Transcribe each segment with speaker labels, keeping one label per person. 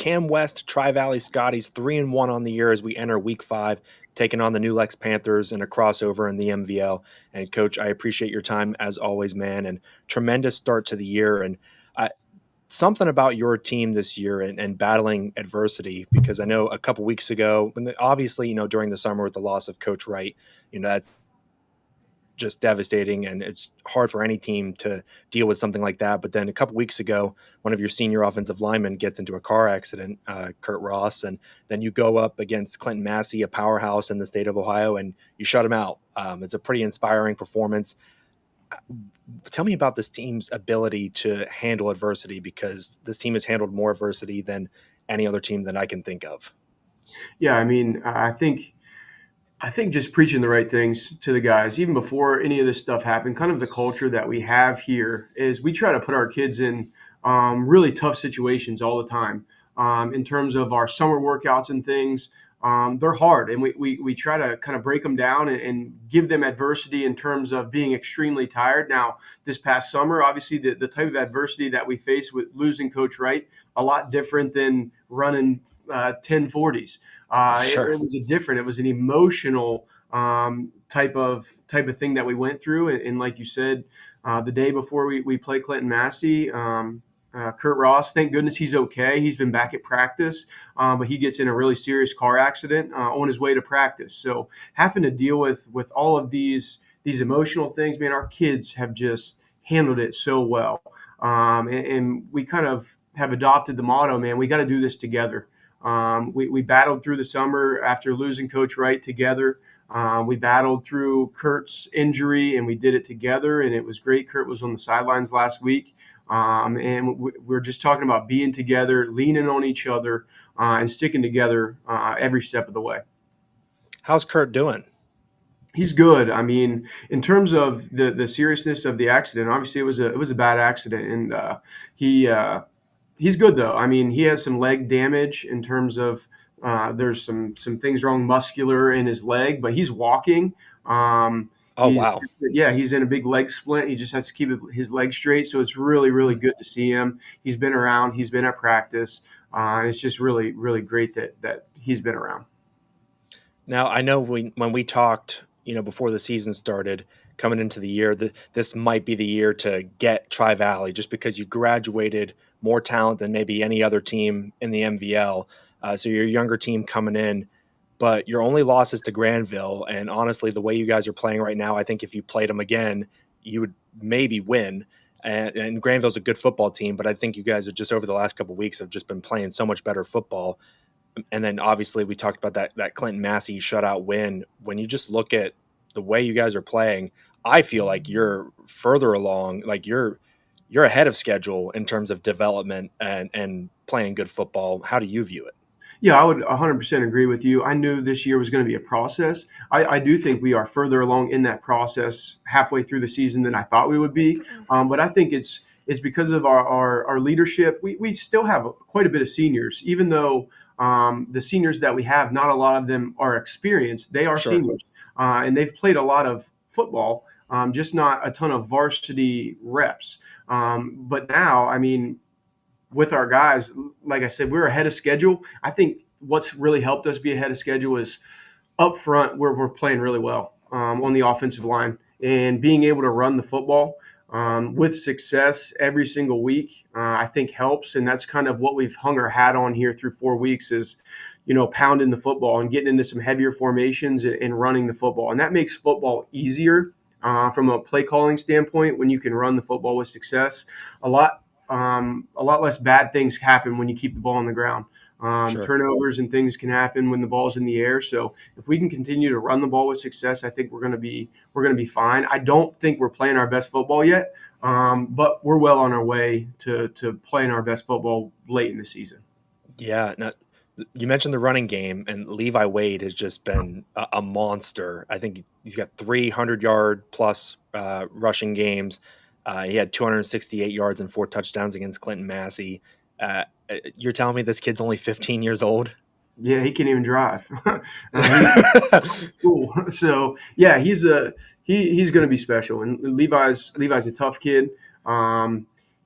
Speaker 1: Cam West, Tri-Valley Scotties, 3-1 on the year as we enter Week 5, taking on the new Lex Panthers in a crossover in the MVL. And Coach, I appreciate your time as always, man, and tremendous start to the year. And something about your team this year and battling adversity, because I know a couple weeks ago, obviously, during the summer with the loss of Coach Wright, that's just devastating, and it's hard for any team to deal with something like that. But then a couple weeks ago, one of your senior offensive linemen gets into a car accident, Kurt Ross, and then you go up against Clinton-Massie, a powerhouse in the state of Ohio, and you shut him out. It's a pretty inspiring performance. Tell me about this team's ability to handle adversity, because this team has handled more adversity than any other team that I can think of.
Speaker 2: Yeah, I mean, I think just preaching the right things to the guys, even before any of this stuff happened, kind of the culture that we have here is we try to put our kids in really tough situations all the time. In terms of our summer workouts and things, they're hard, and we try to kind of break them down and give them adversity in terms of being extremely tired. Now, this past summer, obviously, the type of adversity that we faced with losing Coach Wright, a lot different than running 1040s.
Speaker 1: Sure.
Speaker 2: It was an emotional type of thing that we went through. And like you said, the day before we play Clinton-Massie, Kurt Ross, thank goodness he's okay. He's been back at practice, but he gets in a really serious car accident on his way to practice. So having to deal with all of these emotional things, man, our kids have just handled it so well. And we kind of have adopted the motto, man, we got to do this together. We battled through the summer after losing Coach Wright together. We battled through Kurt's injury, and we did it together, and it was great. Kurt was on the sidelines last week, and we're just talking about being together, leaning on each other, and sticking together every step of the way.
Speaker 1: How's Kurt doing?
Speaker 2: He's good. I mean, in terms of the seriousness of the accident, obviously it was a bad accident, and he he's good though. I mean, he has some leg damage in terms of there's some things wrong muscular in his leg, but he's walking.
Speaker 1: Oh,
Speaker 2: He's
Speaker 1: wow.
Speaker 2: he's in a big leg splint. He just has to keep his leg straight. So it's really good to see him. He's been around. He's been at practice. And it's just really great that he's been around.
Speaker 1: Now, I know when we talked, before the season started, coming into the year, this might be the year to get Tri-Valley, just because you graduated more talent than maybe any other team in the MVL. So you're a younger team coming in, but your only loss is to Granville. And honestly, the way you guys are playing right now, I think if you played them again, you would maybe win. And Granville's a good football team, but I think you guys are just over the last couple of weeks have just been playing so much better football. And then obviously we talked about that Clinton-Massie shutout win. When you just look at the way you guys are playing, I feel like you're further along, like you're ahead of schedule in terms of development and playing good football. How do you view it?
Speaker 2: Yeah, I would 100% agree with you. I knew this year was going to be a process. I do think we are further along in that process halfway through the season than I thought we would be. But I think it's because of our leadership. We still have quite a bit of seniors, even though the seniors that we have, not a lot of them are experienced. They are
Speaker 1: Sure.
Speaker 2: seniors, and they've played a lot of football, just not a ton of varsity reps. But now, I mean, with our guys, like I said, we're ahead of schedule. I think what's really helped us be ahead of schedule is up front where we're playing really well on the offensive line and being able to run the football with success every single week. I think helps, and that's kind of what we've hung our hat on here through 4 weeks is, pounding the football and getting into some heavier formations and running the football, and that makes football easier. From a play calling standpoint, when you can run the football with success, a lot less bad things happen when you keep the ball on the ground.
Speaker 1: Sure.
Speaker 2: Turnovers and things can happen when the ball's in the air. So if we can continue to run the ball with success, I think we're going to be fine. I don't think we're playing our best football yet, but we're well on our way to playing our best football late in the season.
Speaker 1: Yeah. Now, you mentioned the running game, and Leevi Wade has just been a monster. I think he's got 300-yard plus rushing games. He had 268 yards and 4 touchdowns against Clinton-Massie. You're telling me this kid's only 15 years old?
Speaker 2: Yeah, he can't even drive. Cool. So yeah, he's going to be special. And Levi's a tough kid.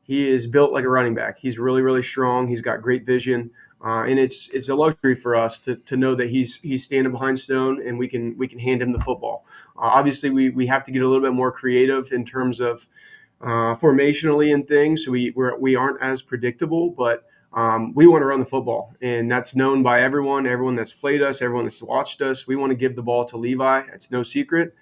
Speaker 2: He is built like a running back. He's really strong. He's got great vision. And it's a luxury for us to know that he's standing behind Stone, and we can hand him the football. Obviously, we have to get a little bit more creative in terms of formationally and things. So we aren't as predictable, but we want to run the football, and that's known by everyone that's played us, everyone that's watched us. We want to give the ball to Levi. It's no secret.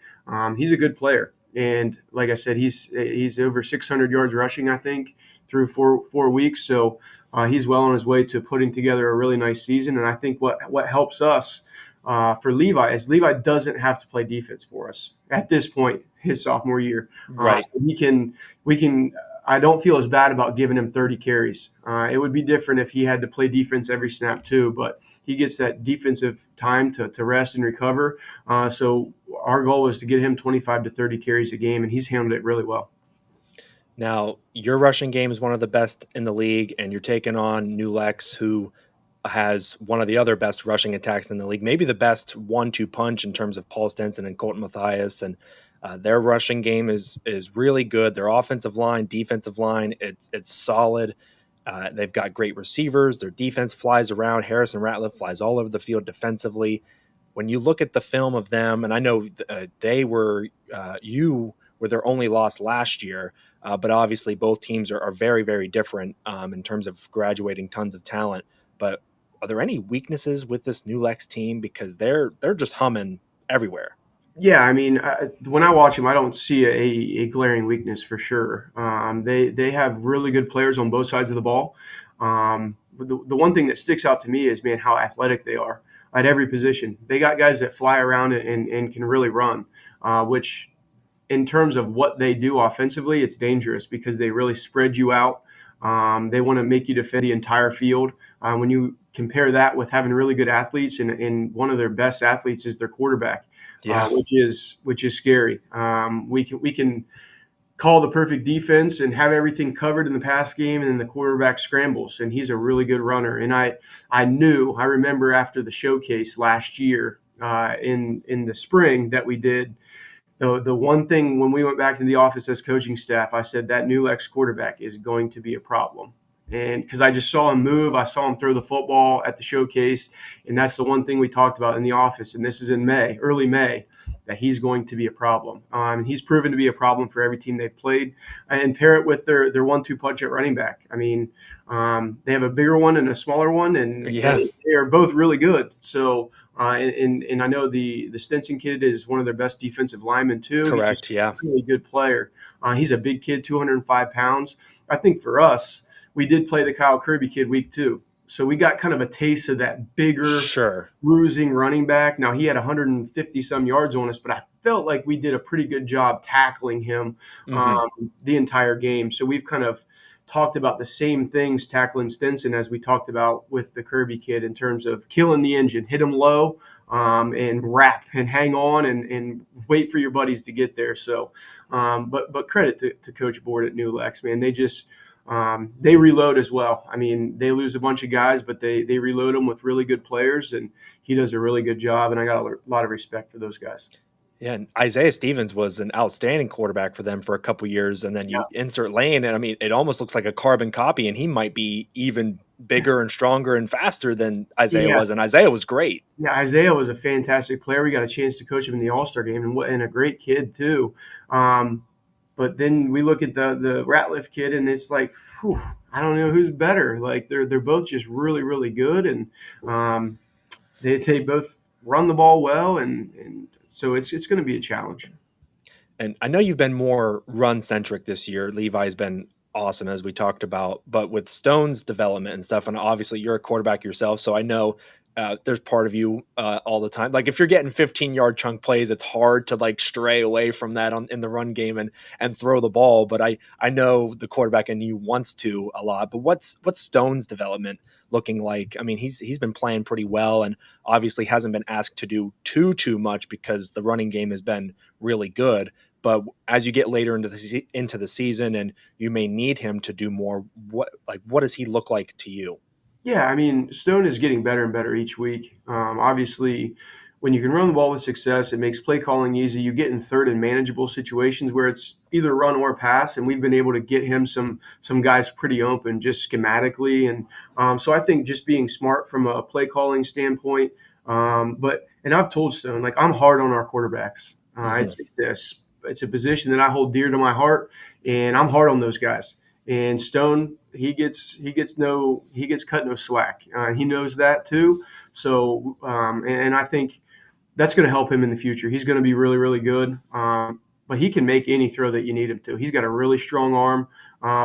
Speaker 2: He's a good player, and like I said, he's over 600 yards rushing, I think, through four weeks. So he's well on his way to putting together a really nice season. And I think what helps us for Levi is Levi doesn't have to play defense for us at this point, his sophomore year.
Speaker 1: Right.
Speaker 2: So we can. I don't feel as bad about giving him 30 carries. It would be different if he had to play defense every snap too, but he gets that defensive time to rest and recover. So our goal is to get him 25 to 30 carries a game, and he's handled it really well.
Speaker 1: Now, your rushing game is one of the best in the league, and you're taking on New Lex, who has one of the other best rushing attacks in the league, maybe the best 1-2 punch in terms of Paul Stenson and Colton Matthias. And their rushing game is really good. Their offensive line, defensive line, it's solid. They've got great receivers. Their defense flies around. Harrison Ratliff flies all over the field defensively. When you look at the film of them, and I know you were their only loss last year, but obviously both teams are very, very different in terms of graduating tons of talent. But are there any weaknesses with this New Lex team, because they're just humming everywhere?
Speaker 2: Yeah, I mean, when I watch them, I don't see a glaring weakness for sure. They have really good players on both sides of the ball. But the one thing that sticks out to me is, man, how athletic they are at every position. They got guys that fly around and can really run, which in terms of what they do offensively, it's dangerous because they really spread you out. They want to make you defend the entire field. When you compare that with having really good athletes, and one of their best athletes is their quarterback,
Speaker 1: Yeah.
Speaker 2: which is scary. We can call the perfect defense and have everything covered in the pass game, and then the quarterback scrambles, and he's a really good runner. And I remember after the showcase last year in the spring that we did, the one thing when we went back to the office as coaching staff, I said that new Lex quarterback is going to be a problem. And because I just saw him move, I saw him throw the football at the showcase. And that's the one thing we talked about in the office. And this is in May, early May, that he's going to be a problem. And he's proven to be a problem for every team they've played. And pair it with their 1-2 punch at running back. I mean, they have a bigger one and a smaller one, and
Speaker 1: Yeah.
Speaker 2: they are both really good. So, and I know the Stinson kid is one of their best defensive linemen too. He's just
Speaker 1: Correct. Yeah.
Speaker 2: a really good player. He's a big kid, 205 pounds. I think for us, we did play the Kyle Kirby kid week 2. So we got kind of a taste of that bigger,
Speaker 1: Sure.
Speaker 2: bruising running back. Now he had 150 some yards on us, but I felt like we did a pretty good job tackling him
Speaker 1: Hmm.
Speaker 2: the entire game. So we've kind of talked about the same things tackling Stinson as we talked about with the Kirby kid in terms of killing the engine, hit him low, and wrap and hang on and wait for your buddies to get there. So, but credit to Coach Board at New Lex, man. They reload as well. I mean, they lose a bunch of guys, but they reload them with really good players, and he does a really good job. And I got a lot of respect for those guys.
Speaker 1: Yeah, and Isaiah Stevens was an outstanding quarterback for them for a couple years, and then
Speaker 2: Yeah.
Speaker 1: you insert Lane, and I mean, it almost looks like a carbon copy, and he might be even bigger and stronger and faster than Isaiah
Speaker 2: Yeah.
Speaker 1: was, and Isaiah was great.
Speaker 2: Yeah, Isaiah was a fantastic player. We got a chance to coach him in the All Star game, and a great kid too. Um, but then we look at the Ratliff kid, and it's like, whew, I don't know who's better. Like they're both just really really good, and um, they both run the ball well, and so it's going to be a challenge.
Speaker 1: And I know you've been more run centric this year. Levi's been awesome, as we talked about, but with Stone's development and stuff, and obviously you're a quarterback yourself, so I know there's part of you all the time. Like if you're getting 15-yard chunk plays, it's hard to like stray away from that in the run game and throw the ball. But I know the quarterback in you wants to a lot. But what's Stone's development looking like? I mean, he's been playing pretty well, and obviously hasn't been asked to do too much because the running game has been really good. But as you get later into the season, and you may need him to do more, what does he look like to you?
Speaker 2: Yeah, I mean, Stone is getting better and better each week. Obviously, when you can run the ball with success, it makes play calling easy. You get in third and manageable situations where it's either run or pass, and we've been able to get him some guys pretty open just schematically. And so I think just being smart from a play calling standpoint. And I've told Stone, like, I'm hard on our quarterbacks.
Speaker 1: Mhm.
Speaker 2: It's a position that I hold dear to my heart, and I'm hard on those guys. And Stone, he gets cut no slack. He knows that too. So and I think that's going to help him in the future. He's going to be really, really good. But he can make any throw that you need him to. He's got a really strong arm.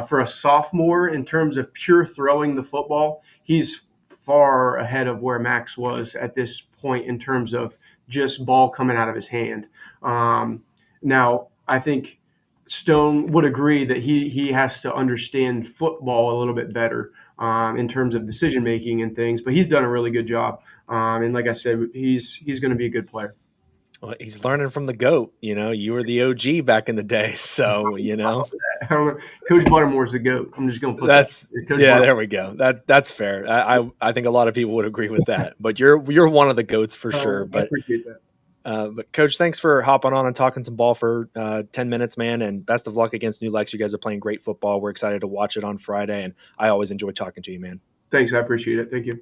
Speaker 2: For a sophomore, in terms of pure throwing the football, he's far ahead of where Max was at this point in terms of just ball coming out of his hand. Now, I think Stone would agree that he has to understand football a little bit better in terms of decision making and things, but he's done a really good job. And like I said, he's going to be a good player.
Speaker 1: Well, he's learning from the GOAT. You were the OG back in the day, so
Speaker 2: I don't know. Coach Buttermore's the GOAT. I'm just going to put that.
Speaker 1: that's
Speaker 2: Coach
Speaker 1: yeah.
Speaker 2: Buttermore.
Speaker 1: There we go. That's fair. I think a lot of people would agree with that. But you're one of the GOATs for sure.
Speaker 2: I
Speaker 1: But
Speaker 2: appreciate that.
Speaker 1: Coach, thanks for hopping on and talking some ball for 10 minutes, man. And best of luck against New Lex. You guys are playing great football. We're excited to watch it on Friday, and I always enjoy talking to you, man.
Speaker 2: Thanks. I appreciate it. Thank you.